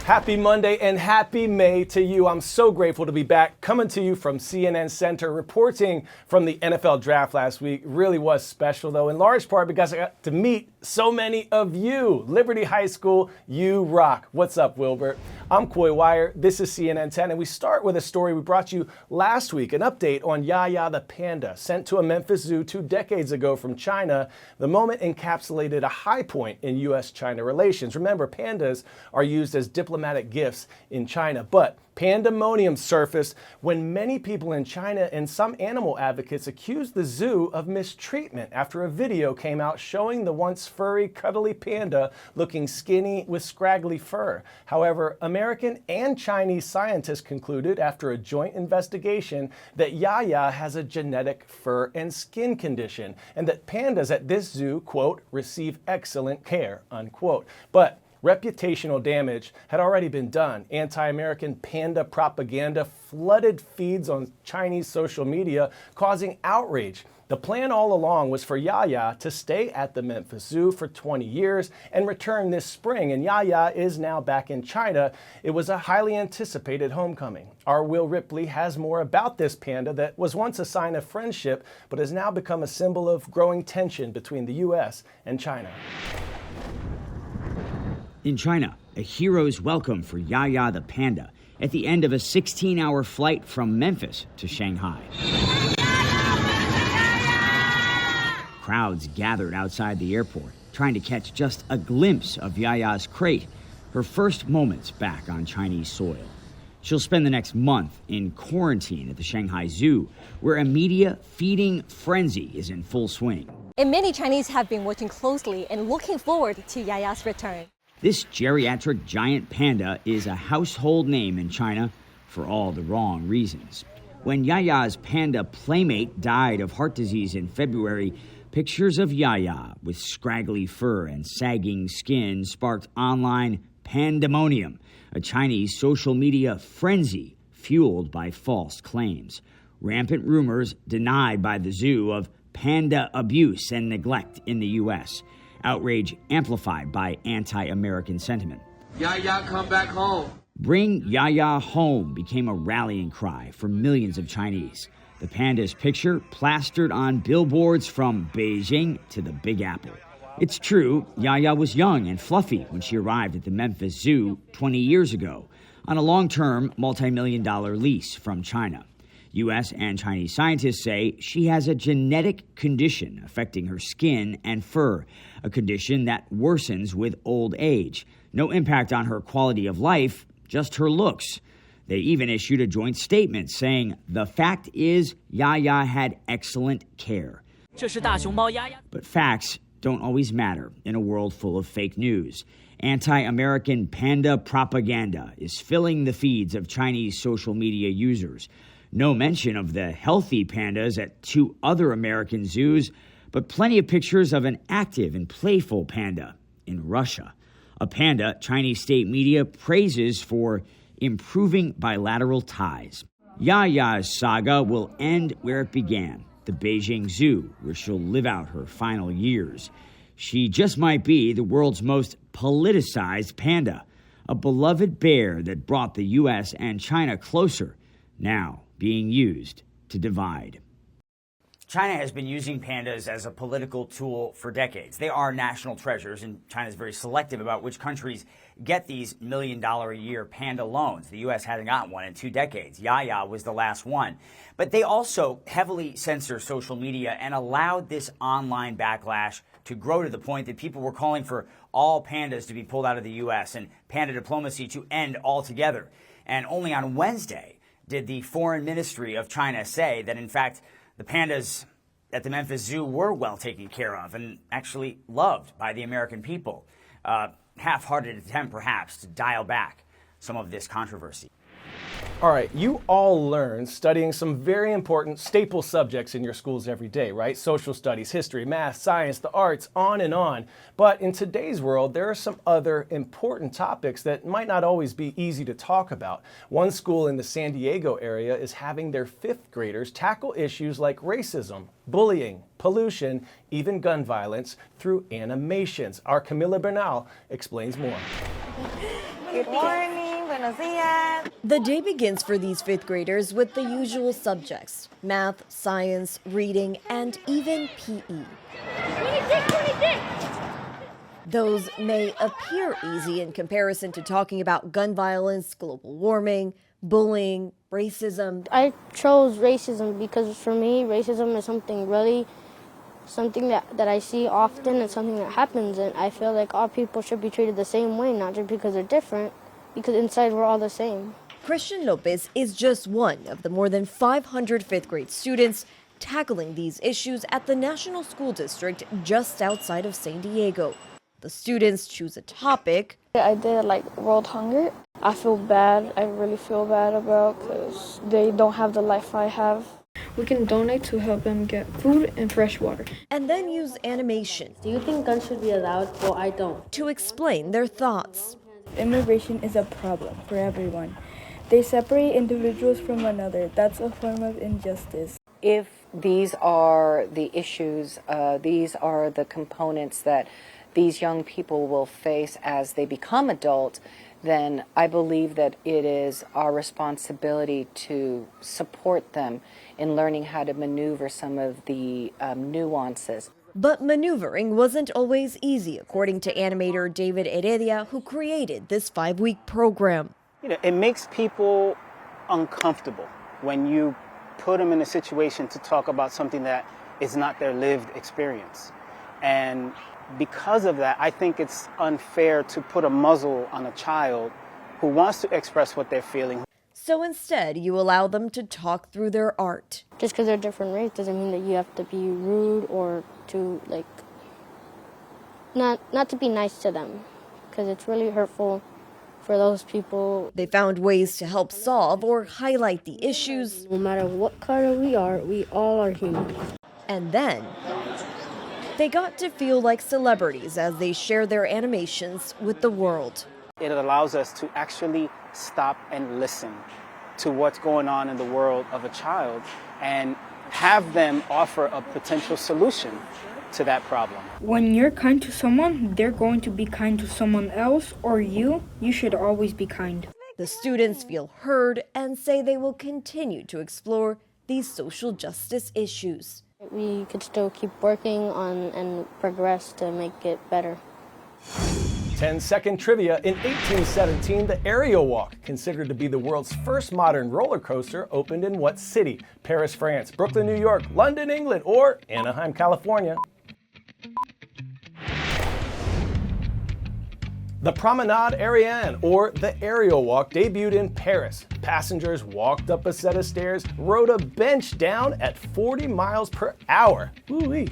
Happy Monday and happy May to you. I'm so grateful to be back coming to you from CNN Center, reporting from the NFL draft last week. Really was special, though, in large part because I got to meet so many of you. Liberty High School, you rock. What's up, Wilbert? I'm Coy Wire. This is CNN 10, and we start with a story we brought you last week, an update on Yaya the panda, sent to a Memphis zoo 2 decades ago from China. The moment encapsulated a high point in U.S.-China relations. Remember, pandas are used as diplomatic gifts in China, but pandemonium surfaced when many people in China and some animal advocates accused the zoo of mistreatment after a video came out showing the once furry, cuddly panda looking skinny with scraggly fur. However, American and Chinese scientists concluded after a joint investigation that Yaya has a genetic fur and skin condition and that pandas at this zoo, quote, receive excellent care, unquote. But reputational damage had already been done. Anti-American panda propaganda flooded feeds on Chinese social media, causing outrage. The plan all along was for Yaya to stay at the Memphis Zoo for 20 years and return this spring, and Yaya is now back in China. It was a highly anticipated homecoming. Our Will Ripley has more about this panda that was once a sign of friendship, but has now become a symbol of growing tension between the U.S. and China. In China, a hero's welcome for Yaya the panda at the end of a 16-hour flight from Memphis to Shanghai. Crowds gathered outside the airport, trying to catch just a glimpse of Yaya's crate, her first moments back on Chinese soil. She'll spend the next month in quarantine at the Shanghai Zoo, where a media feeding frenzy is in full swing. And many Chinese have been watching closely and looking forward to Yaya's return. This geriatric giant panda is a household name in China for all the wrong reasons. When Yaya's panda playmate died of heart disease in February, pictures of Yaya with scraggly fur and sagging skin sparked online pandemonium, a Chinese social media frenzy fueled by false claims. Rampant rumors denied by the zoo of panda abuse and neglect in the U.S., outrage amplified by anti-American sentiment. Yaya, come back home. Bring Yaya home became a rallying cry for millions of Chinese. The panda's picture plastered on billboards from Beijing to the Big Apple. It's true, Yaya was young and fluffy when she arrived at the Memphis Zoo 20 years ago on a long-term, multi-million-dollar lease from China. U.S. and Chinese scientists say she has a genetic condition affecting her skin and fur, a condition that worsens with old age. No impact on her quality of life, just her looks. They even issued a joint statement saying, the fact is Yaya had excellent care. But facts don't always matter in a world full of fake news. Anti-American panda propaganda is filling the feeds of Chinese social media users. No mention of the healthy pandas at 2 other American zoos, but plenty of pictures of an active and playful panda in Russia. A panda Chinese state media praises for improving bilateral ties. Yaya's saga will end where it began, the Beijing Zoo, where she'll live out her final years. She just might be the world's most politicized panda, a beloved bear that brought the U.S. and China closer, now being used to divide. China has been using pandas as a political tool for decades. They are national treasures, and China is very selective about which countries get these million-dollar-a-year panda loans. The U.S. hasn't gotten one in 2 decades. Yaya was the last one. But they also heavily censor social media and allowed this online backlash to grow to the point that people were calling for all pandas to be pulled out of the U.S. and panda diplomacy to end altogether. And only on Wednesday did the Foreign Ministry of China say that, in fact, the pandas at the Memphis Zoo were well taken care of and actually loved by the American people. Half-hearted attempt, perhaps, to dial back some of this controversy. All right, you all learn studying some very important staple subjects in your schools every day, right? Social studies, history, math, science, the arts, on and on. But in today's world, there are some other important topics that might not always be easy to talk about. One school in the San Diego area is having their 5th graders tackle issues like racism, bullying, pollution, even gun violence through animations. Our Camila Bernal explains more. Good morning, buenos dias. The day begins for these fifth graders with the usual subjects: math, science, reading, and even PE. 26. Those may appear easy in comparison to talking about gun violence, global warming, bullying, racism. I chose racism because for me, racism is something that I see often and something that happens, and I feel like all people should be treated the same way, not just because they're different, because inside we're all the same. Christian Lopez is just one of the more than 500 fifth grade students tackling these issues at the National School District just outside of San Diego. The students choose a topic. I did like world hunger. I feel bad. I really feel bad about because they don't have the life I have. We can donate to help them get food and fresh water. And then use animation. Do you think guns should be allowed? Well, I don't. To explain their thoughts. Immigration is a problem for everyone. They separate individuals from one another. That's a form of injustice. If these are the issues, these are the components that these young people will face as they become adult, then I believe that it is our responsibility to support them in learning how to maneuver some of the nuances. But maneuvering wasn't always easy, according to animator David Heredia, who created this 5-week program. It makes people uncomfortable when you put them in a situation to talk about something that is not their lived experience. And because of that, I think it's unfair to put a muzzle on a child who wants to express what they're feeling. So instead, you allow them to talk through their art. Just because they're different race doesn't mean that you have to be rude or to not to be nice to them, because it's really hurtful for those people. They found ways to help solve or highlight the issues. No matter what color we all are human. And then they got to feel like celebrities as they share their animations with the world. It allows us to actually stop and listen to what's going on in the world of a child and have them offer a potential solution to that problem. When you're kind to someone, they're going to be kind to someone else, or you should always be kind. The students feel heard and say they will continue to explore these social justice issues. We could still keep working on and progress to make it better. 10-second trivia. In 1817, the Aerial Walk, considered to be the world's first modern roller coaster, opened in what city? Paris, France, Brooklyn, New York, London, England, or Anaheim, California? The Promenade Aérienne, or the Aerial Walk, debuted in Paris. Passengers walked up a set of stairs, rode a bench down at 40 miles per hour. Woo-wee.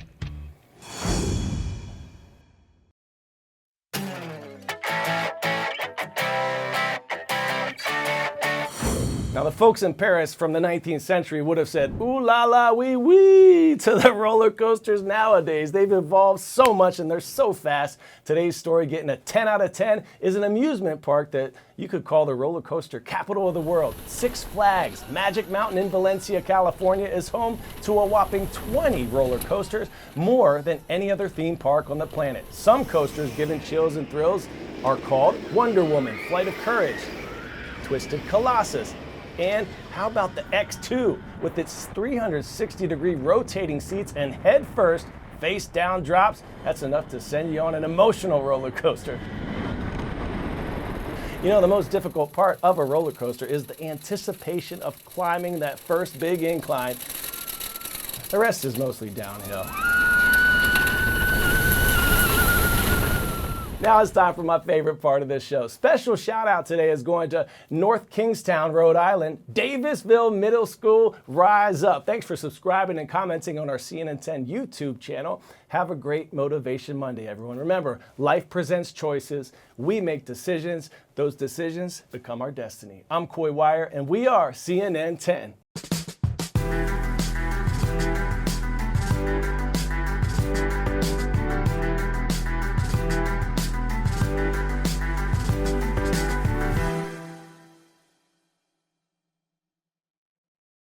Now, the folks in Paris from the 19th century would have said, ooh la la wee wee, to the roller coasters nowadays. They've evolved so much and they're so fast. Today's story, getting a 10 out of 10, is an amusement park that you could call the roller coaster capital of the world. Six Flags Magic Mountain in Valencia, California is home to a whopping 20 roller coasters, more than any other theme park on the planet. Some coasters giving chills and thrills are called Wonder Woman, Flight of Courage, Twisted Colossus, and how about the X2 with its 360-degree rotating seats and head-first, face-down drops? That's enough to send you on an emotional roller coaster. You know, the most difficult part of a roller coaster is the anticipation of climbing that first big incline. The rest is mostly downhill. Now it's time for my favorite part of this show. Special shout out today is going to North Kingstown, Rhode Island, Davisville Middle School, Rise Up. Thanks for subscribing and commenting on our CNN 10 YouTube channel. Have a great Motivation Monday, everyone. Remember, life presents choices. We make decisions. Those decisions become our destiny. I'm Coy Wire, and we are CNN 10.